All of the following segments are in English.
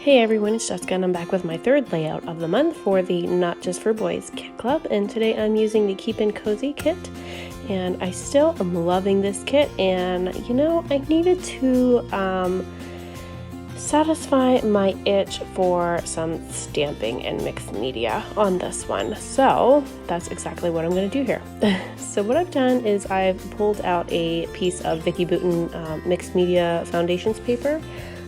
Hey everyone, it's Jessica and I'm back with my third layout of the month for the Not Just for Boys kit club, and today I'm using the Keepin Cozy kit, and I still am loving this kit. And you know, I needed to satisfy my itch for some stamping and mixed media on this one, so that's exactly what I'm going to do here. So what I've done is I've pulled out a piece of Vicky Bouton mixed media foundations paper.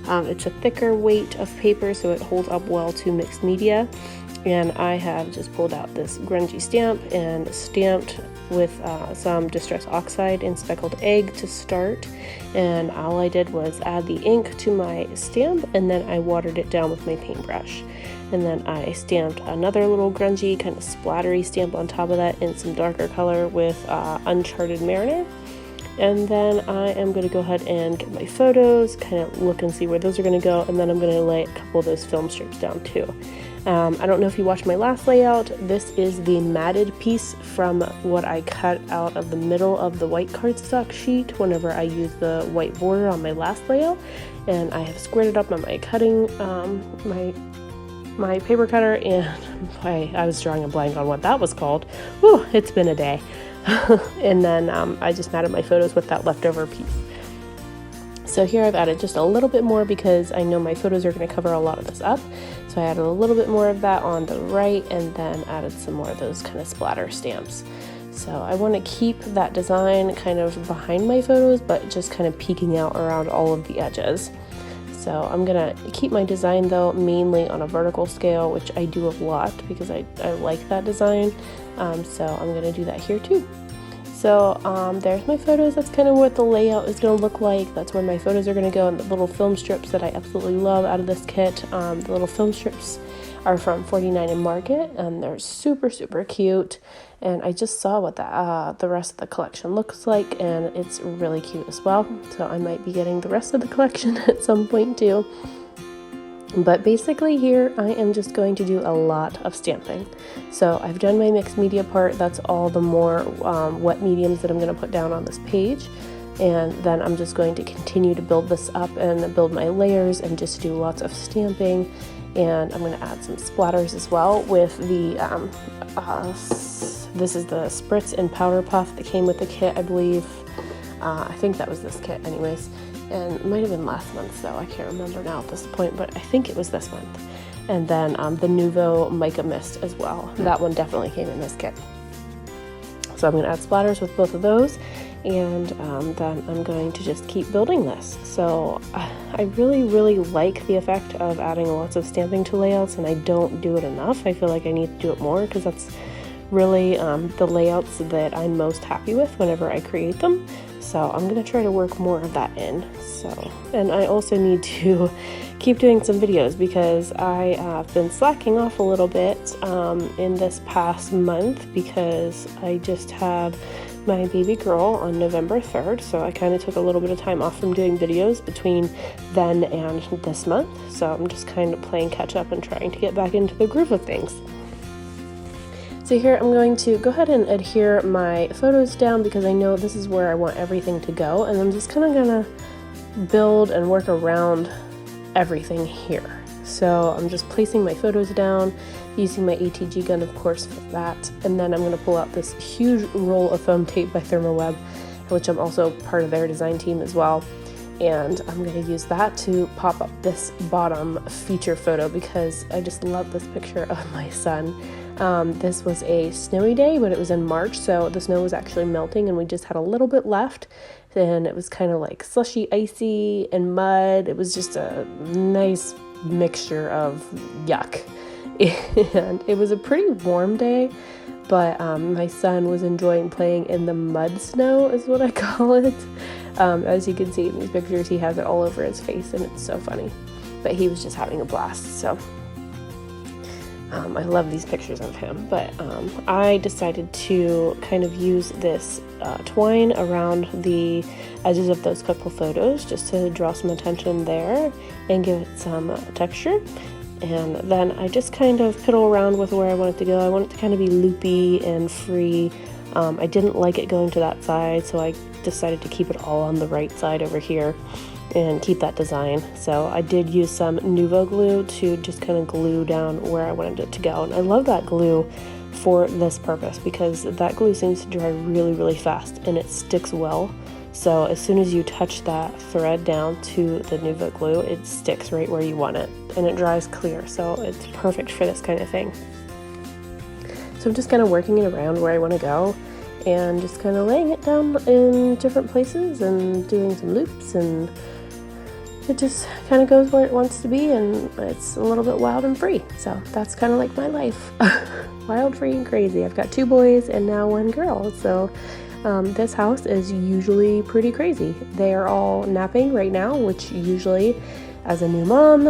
It's a thicker weight of paper, so it holds up well to mixed media. And I have just pulled out this grungy stamp and stamped with some Distress Oxide and Speckled Egg to start. And all I did was add the ink to my stamp, and then I watered it down with my paintbrush. And then I stamped another little grungy kind of splattery stamp on top of that in some darker color with Uncharted Mariner. And then I am going to go ahead and get my photos, kind of look and see where those are going to go, and then I'm going to lay a couple of those film strips down too. I don't know if you watched my last layout. This is the matted piece from what I cut out of the middle of the white cardstock sheet whenever I used the white border on my last layout, and I have squared it up on my cutting, my paper cutter, and I was drawing a blank on what that was called. Whew, it's been a day. And then I just matted my photos with that leftover piece. So here I've added just a little bit more because I know my photos are going to cover a lot of this up. So I added a little bit more of that on the right, and then added some more of those kind of splatter stamps. So I want to keep that design kind of behind my photos, but just kind of peeking out around all of the edges. So I'm going to keep my design though mainly on a vertical scale, which I do a lot because I like that design. So I'm going to do that here too. So there's my photos. That's kind of what the layout is going to look like. That's where my photos are going to go, and the little film strips that I absolutely love out of this kit. The little film strips are from 49 and Market, and they're super cute. And I just saw what the rest of the collection looks like, and it's really cute as well. So I might be getting the rest of the collection at some point too. But basically here I am just going to do a lot of stamping. So I've done my mixed media part. That's all the more wet mediums that I'm going to put down on this page. And then I'm just going to continue to build this up and build my layers and just do lots of stamping. And I'm going to add some splatters as well with the, this is the Spritz and Powder Puff that came with the kit, I believe. I think that was this kit anyways. And it might have been last month, though I can't remember now at this point, but I think it was this month. And then the Nuvo Mica Mist as well. That one definitely came in this kit. So I'm going to add splatters with both of those, and then I'm going to just keep building this. So I really like the effect of adding lots of stamping to layouts, and I don't do it enough. I feel like I need to do it more because that's really the layouts that I'm most happy with whenever I create them. So I'm going to try to work more of that in. So, and I also need to keep doing some videos because I have been slacking off a little bit in this past month because I just had my baby girl on November 3rd. So I kind of took a little bit of time off from doing videos between then and this month. So I'm just kind of playing catch up and trying to get back into the groove of things. So here I'm going to go ahead and adhere my photos down because I know this is where I want everything to go, and I'm just kind of gonna build and work around everything here. So I'm just placing my photos down, using my ATG gun of course for that, and then I'm going to pull out this huge roll of foam tape by Thermoweb, which I'm also part of their design team as well. And I'm going to use that to pop up this bottom feature photo because I just love this picture of my son. This was a snowy day, but it was in March, so the snow was actually melting and we just had a little bit left, and it was kind of like slushy, icy, and mud. It was just a nice mixture of yuck. And it was a pretty warm day, but my son was enjoying playing in the mud snow is what I call it. As you can see in these pictures, he has it all over his face and it's so funny, but he was just having a blast. So I love these pictures of him, but I decided to kind of use this twine around the edges of those couple photos just to draw some attention there and give it some texture. And then I just kind of piddle around with where I want it to go. I want it to kind of be loopy and free. I didn't like it going to that side, so I decided to keep it all on the right side over here. and keep that design. So I did use some Nuvo glue to just kind of glue down where I wanted it to go. And I love that glue for this purpose because that glue seems to dry really, really fast and it sticks well. So as soon as you touch that thread down to the Nuvo glue, it sticks right where you want it and it dries clear. So it's perfect for this kind of thing. So I'm just kind of working it around where I want to go and just kind of laying it down in different places and doing some loops, and it just kind of goes where it wants to be, and it's a little bit wild and free. So that's kind of like my life. Wild, free, and crazy. I've got 2 boys and now 1 girl. So this house is usually pretty crazy. They are all napping right now, which usually as a new mom,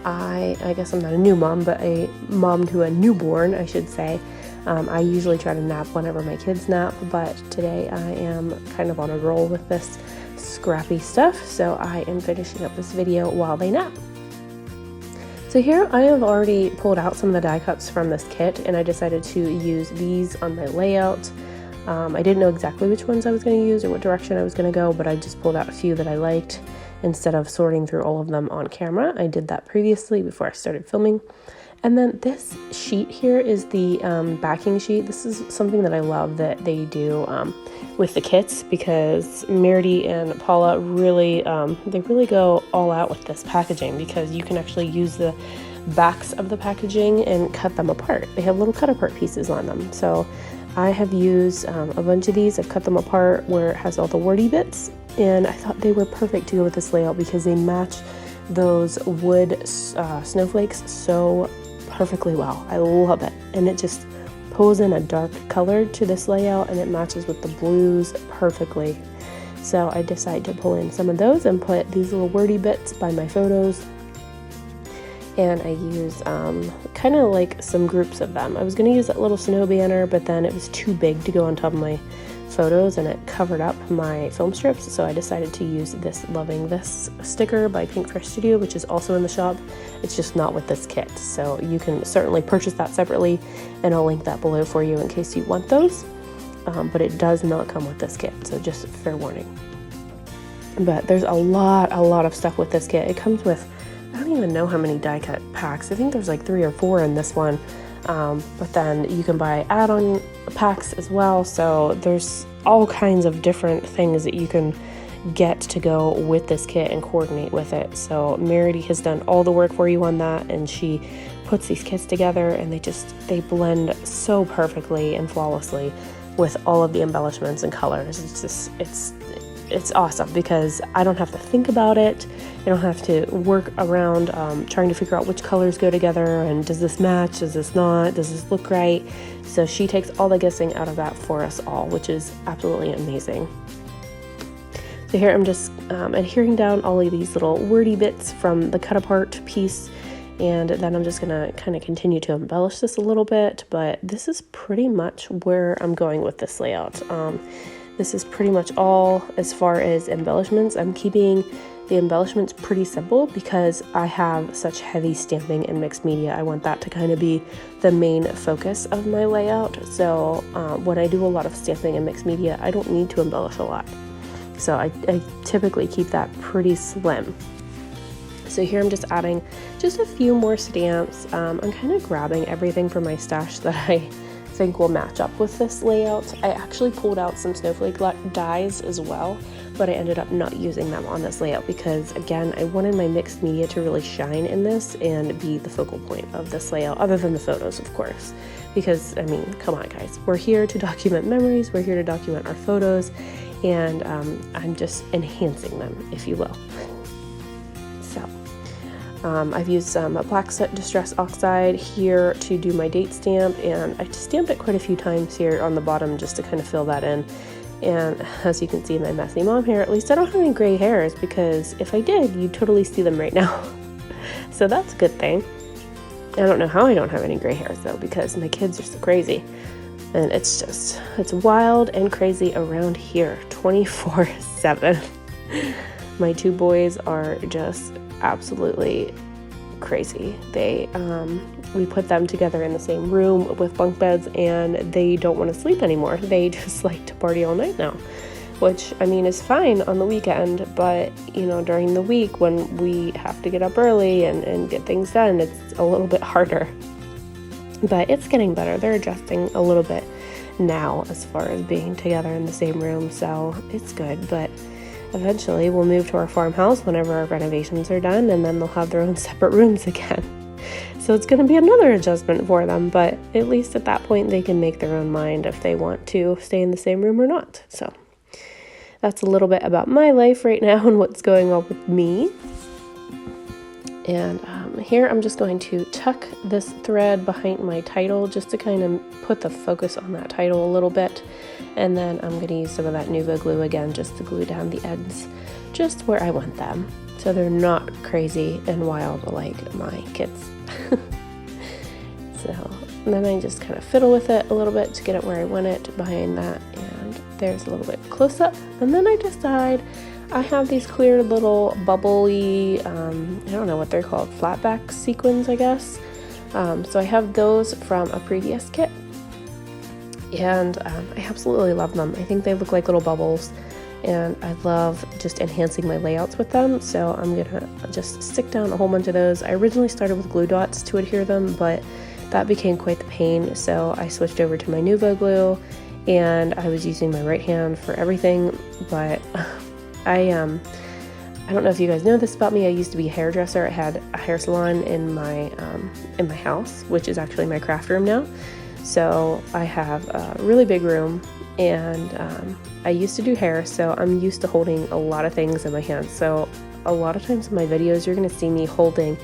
I guess I'm not a new mom, but a mom to a newborn, I should say. I usually try to nap whenever my kids nap, but today I am kind of on a roll with this scrappy stuff, so I am finishing up this video while they nap. So here I have already pulled out some of the die cuts from this kit, and I decided to use these on my layout. I didn't know exactly which ones I was going to use or what direction I was going to go, but I just pulled out a few that I liked instead of sorting through all of them on camera. I did that previously before I started filming. And then this sheet here is the backing sheet. This is something that I love that they do with the kits, because Meredith and Paula really, they really go all out with this packaging, because you can actually use the backs of the packaging and cut them apart. They have little cut apart pieces on them. So I have used a bunch of these. I've cut them apart where it has all the wordy bits, and I thought they were perfect to go with this layout because they match those wood snowflakes so perfectly well. I love it, and it just pulls in a dark color to this layout, and it matches with the blues perfectly. So I decided to pull in some of those and put these little wordy bits by my photos, and I use kind of like some groups of them. I was going to use that little snow banner, but then it was too big to go on top of my photos and it covered up my film strips, so I decided to use this Loving This sticker by Pinkfresh Studio, which is also in the shop. It's just not with this kit, so you can certainly purchase that separately, and I'll link that below for you in case you want those, but it does not come with this kit, so just fair warning. But there's a lot of stuff with this kit. It comes with, I don't even know how many die cut packs. I think there's like 3 or 4 in this one. But then you can buy add-on packs as well, so there's all kinds of different things that you can get to go with this kit and coordinate with it. So Meredith has done all the work for you on that, and she puts these kits together, and they blend so perfectly and flawlessly with all of the embellishments and colors. It's awesome because I don't have to think about it. I don't have to work around trying to figure out which colors go together and does this match, does this not, does this look right? So she takes all the guessing out of that for us all, which is absolutely amazing. So here I'm just adhering down all of these little wordy bits from the cut apart piece, and then I'm just gonna kind of continue to embellish this a little bit, but this is pretty much where I'm going with this layout. This is pretty much all as far as embellishments. I'm keeping the embellishments pretty simple because I have such heavy stamping and mixed media. I want that to kind of be the main focus of my layout. So when I do a lot of stamping and mixed media, I don't need to embellish a lot. So I typically keep that pretty slim. So here I'm just adding just a few more stamps. I'm kind of grabbing everything from my stash that I think will match up with this layout. I actually pulled out some snowflake dies as well, but I ended up not using them on this layout because, again, I wanted my mixed media to really shine in this and be the focal point of this layout, other than the photos, of course, because, I mean, come on, guys. We're here to document memories, we're here to document our photos, and I'm just enhancing them, if you will. So I've used some Black Soot Distress Oxide here to do my date stamp, and I stamped it quite a few times here on the bottom just to kind of fill that in. And as you can see, my messy mom hair, at least I don't have any gray hairs, because if I did, you'd totally see them right now. So that's a good thing. I don't know how I don't have any gray hairs though, because my kids are so crazy. And it's wild and crazy around here 24/7. My 2 boys are just absolutely crazy. We put them together in the same room with bunk beds, and they don't want to sleep anymore. They just like to party all night now. which I mean is fine on the weekend, but you know, during the week when we have to get up early and get things done, it's a little bit harder. But it's getting better. They're adjusting a little bit now as far as being together in the same room, so it's good. But eventually we'll move to our farmhouse whenever our renovations are done, and then they'll have their own separate rooms again. So it's going to be another adjustment for them, but at least at that point they can make their own mind if they want to stay in the same room or not. So that's a little bit about my life right now and what's going on with me. And here I'm just going to tuck this thread behind my title just to kind of put the focus on that title a little bit. And then I'm going to use some of that Nuvo glue again just to glue down the ends just where I want them, so they're not crazy and wild like my kids. So then I just kind of fiddle with it a little bit to get it where I want it behind that, and there's a little bit close up. And then I decide I have these clear little bubbly, I don't know what they're called, flatback sequins, I guess. So I have those from a previous kit, and I absolutely love them. I think they look like little bubbles, and I love just enhancing my layouts with them. So I'm gonna just stick down a whole bunch of those. I originally started with glue dots to adhere them, but that became quite the pain, so I switched over to my Nuvo glue, and I was using my right hand for everything. But I don't know if you guys know this about me. I used to be a hairdresser. I had a hair salon in my house, which is actually my craft room now. So I have a really big room, and I used to do hair, so I'm used to holding a lot of things in my hands. So a lot of times in my videos, you're gonna see me holding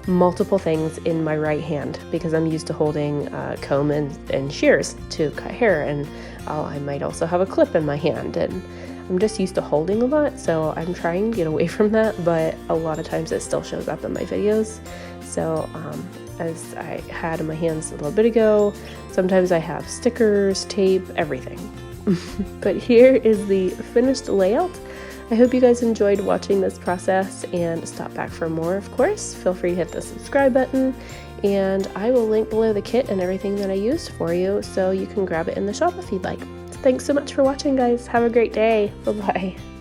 multiple things in my right hand because I'm used to holding comb and shears to cut hair, and I might also have a clip in my hand, and I'm just used to holding a lot, so I'm trying to get away from that, but a lot of times it still shows up in my videos. So as I had in my hands a little bit ago, sometimes I have stickers, tape, everything. But here is the finished layout. I hope you guys enjoyed watching this process, and stop back for more, of course. Feel free to hit the subscribe button, and I will link below the kit and everything that I used for you so you can grab it in the shop if you'd like. Thanks so much for watching, guys. Have a great day. Bye-bye.